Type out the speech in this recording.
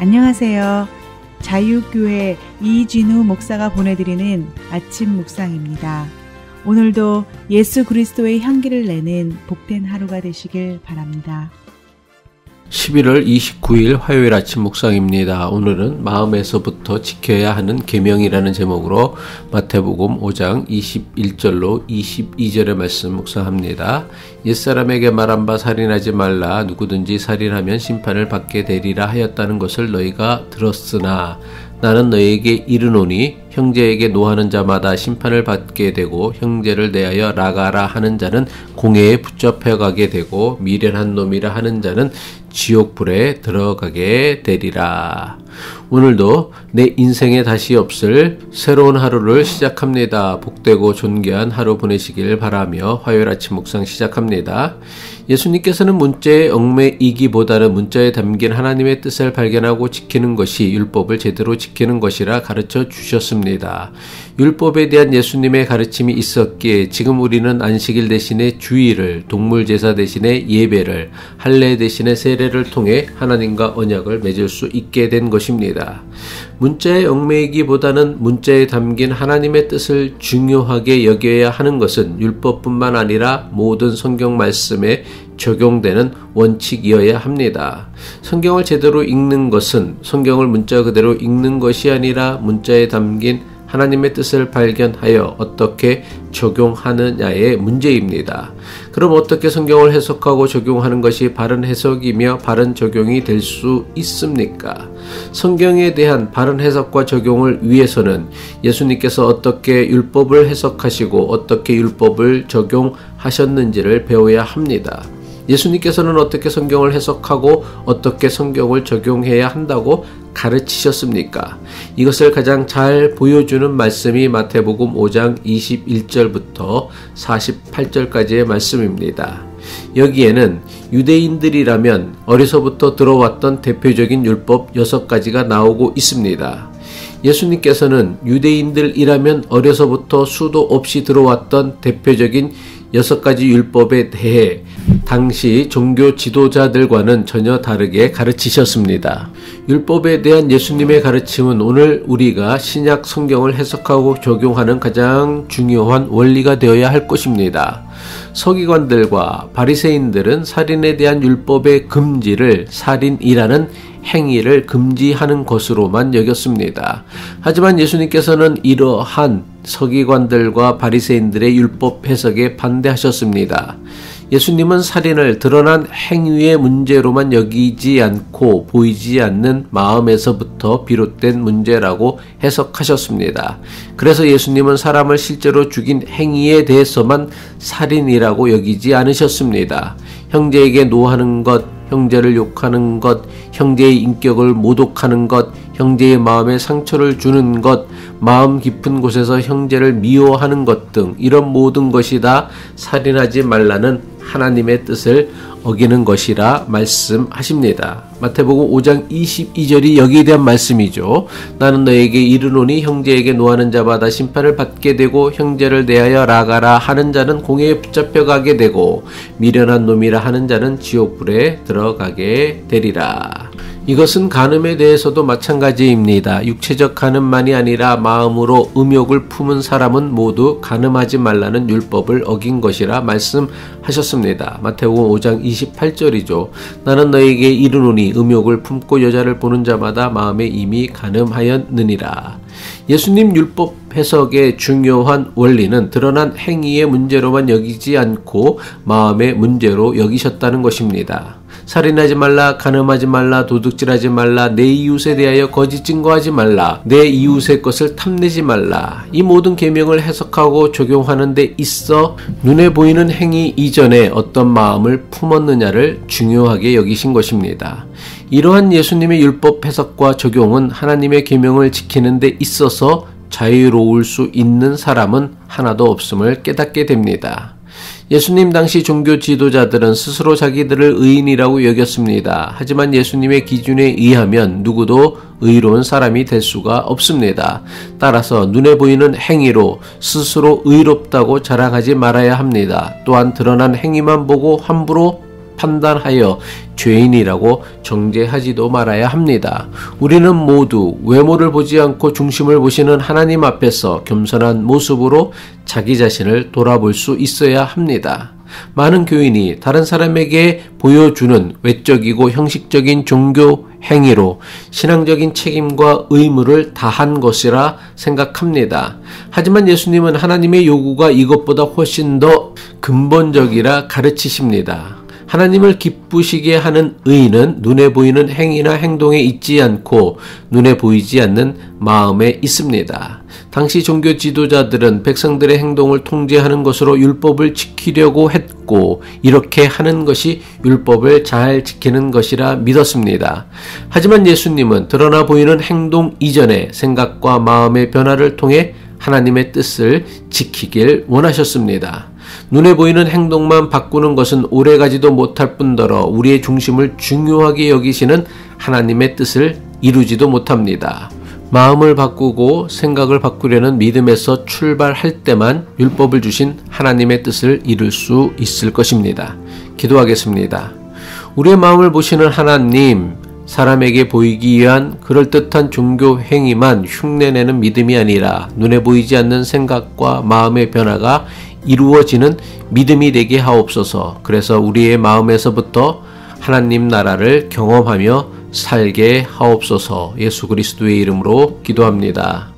안녕하세요. 자유교회 이진우 목사가 보내드리는 아침 묵상입니다. 오늘도 예수 그리스도의 향기를 내는 복된 하루가 되시길 바랍니다. 11월 29일 화요일 아침 묵상입니다. 오늘은 마음에서부터 지켜야 하는 계명이라는 제목으로 마태복음 5장 21절로 22절의 말씀 묵상합니다. 옛사람에게 말한 바 살인하지 말라. 누구든지 살인하면 심판을 받게 되리라 하였다는 것을 너희가 들었으나 나는 너희에게 이르노니 형제에게 노하는 자마다 심판을 받게 되고 형제를 대하여 나가라 하는 자는 공회에 붙잡혀 가게 되고 미련한 놈이라 하는 자는 지옥불에 들어가게 되리라. 오늘도 내 인생에 다시 없을 새로운 하루를 시작합니다. 복되고 존귀한 하루 보내시길 바라며 화요일 아침 묵상 시작합니다. 예수님께서는 문자에 얽매이기보다는 문자에 담긴 하나님의 뜻을 발견하고 지키는 것이 율법을 제대로 지키는 것이라 가르쳐 주셨습니다. 율법에 대한 예수님의 가르침이 있었기에 지금 우리는 안식일 대신에 주일을, 동물 제사 대신에 예배를, 할례 대신에 세례를 통해 하나님과 언약을 맺을 수 있게 된 것입니다. 문자에 얽매이기보다는 문자에 담긴 하나님의 뜻을 중요하게 여겨야 하는 것은 율법뿐만 아니라 모든 성경 말씀에 적용되는 원칙이어야 합니다. 성경을 제대로 읽는 것은 성경을 문자 그대로 읽는 것이 아니라 문자에 담긴 하나님의 뜻을 발견하여 어떻게 적용하느냐의 문제입니다. 그럼 어떻게 성경을 해석하고 적용하는 것이 바른 해석이며 바른 적용이 될 수 있습니까? 성경에 대한 바른 해석과 적용을 위해서는 예수님께서 어떻게 율법을 해석하시고 어떻게 율법을 적용하셨는지를 배워야 합니다. 예수님께서는 어떻게 성경을 해석하고 어떻게 성경을 적용해야 한다고 가르치셨습니까? 이것을 가장 잘 보여주는 말씀이 마태복음 5장 21절부터 48절까지의 말씀입니다. 여기에는 유대인들이라면 어려서부터 들어왔던 대표적인 율법 6가지가 나오고 있습니다. 예수님께서는 유대인들이라면 어려서부터 수도 없이 들어왔던 대표적인 6가지 율법에 대해 당시 종교 지도자들과는 전혀 다르게 가르치셨습니다. 율법에 대한 예수님의 가르침은 오늘 우리가 신약 성경을 해석하고 적용하는 가장 중요한 원리가 되어야 할 것입니다. 서기관들과 바리새인들은 살인에 대한 율법의 금지를 살인이라는 행위를 금지하는 것으로만 여겼습니다. 하지만 예수님께서는 이러한 서기관들과 바리새인들의 율법 해석에 반대하셨습니다. 예수님은 살인을 드러난 행위의 문제로만 여기지 않고 보이지 않는 마음에서부터 비롯된 문제라고 해석하셨습니다. 그래서 예수님은 사람을 실제로 죽인 행위에 대해서만 살인이라고 여기지 않으셨습니다. 형제에게 노하는 것, 형제를 욕하는 것, 형제의 인격을 모독하는 것, 형제의 마음에 상처를 주는 것, 마음 깊은 곳에서 형제를 미워하는 것 등 이런 모든 것이 다 살인하지 말라는 하나님의 뜻을 어기는 것이라 말씀하십니다. 마태복음 5장 22절이 여기에 대한 말씀이죠. 나는 너에게 이르노니 형제에게 노하는 자마다 심판을 받게 되고 형제를 대하여 나가라 하는 자는 공회에 붙잡혀 가게 되고 미련한 놈이라 하는 자는 지옥불에 들어가게 되리라. 이것은 간음에 대해서도 마찬가지입니다. 육체적 간음만이 아니라 마음으로 음욕을 품은 사람은 모두 간음하지 말라는 율법을 어긴 것이라 말씀하셨습니다. 마태복음 5장 28절이죠. 나는 너에게 이르노니 음욕을 품고 여자를 보는 자마다 마음에 이미 간음하였느니라. 예수님 율법 해석의 중요한 원리는 드러난 행위의 문제로만 여기지 않고 마음의 문제로 여기셨다는 것입니다. 살인하지 말라, 간음하지 말라, 도둑질하지 말라, 내 이웃에 대하여 거짓 증거하지 말라, 내 이웃의 것을 탐내지 말라. 이 모든 계명을 해석하고 적용하는 데 있어 눈에 보이는 행위 이전에 어떤 마음을 품었느냐를 중요하게 여기신 것입니다. 이러한 예수님의 율법 해석과 적용은 하나님의 계명을 지키는 데 있어서 자유로울 수 있는 사람은 하나도 없음을 깨닫게 됩니다. 예수님 당시 종교 지도자들은 스스로 자기들을 의인이라고 여겼습니다. 하지만 예수님의 기준에 의하면 누구도 의로운 사람이 될 수가 없습니다. 따라서 눈에 보이는 행위로 스스로 의롭다고 자랑하지 말아야 합니다. 또한 드러난 행위만 보고 함부로 판단하여 죄인이라고 정죄하지도 말아야 합니다. 우리는 모두 외모를 보지 않고 중심을 보시는 하나님 앞에서 겸손한 모습으로 자기 자신을 돌아볼 수 있어야 합니다. 많은 교인이 다른 사람에게 보여주는 외적이고 형식적인 종교 행위로 신앙적인 책임과 의무를 다한 것이라 생각합니다. 하지만 예수님은 하나님의 요구가 이것보다 훨씬 더 근본적이라 가르치십니다. 하나님을 기쁘시게 하는 의의는 눈에 보이는 행위나 행동에 있지 않고 눈에 보이지 않는 마음에 있습니다. 당시 종교 지도자들은 백성들의 행동을 통제하는 것으로 율법을 지키려고 했고 이렇게 하는 것이 율법을 잘 지키는 것이라 믿었습니다. 하지만 예수님은 드러나 보이는 행동 이전에 생각과 마음의 변화를 통해 하나님의 뜻을 지키길 원하셨습니다. 눈에 보이는 행동만 바꾸는 것은 오래가지도 못할 뿐더러 우리의 중심을 중요하게 여기시는 하나님의 뜻을 이루지도 못합니다. 마음을 바꾸고 생각을 바꾸려는 믿음에서 출발할 때만 율법을 주신 하나님의 뜻을 이룰 수 있을 것입니다. 기도하겠습니다. 우리의 마음을 보시는 하나님, 사람에게 보이기 위한 그럴듯한 종교 행위만 흉내내는 믿음이 아니라 눈에 보이지 않는 생각과 마음의 변화가 이루어지는 믿음이 되게 하옵소서. 그래서 우리의 마음에서부터 하나님 나라를 경험하며 살게 하옵소서. 예수 그리스도의 이름으로 기도합니다.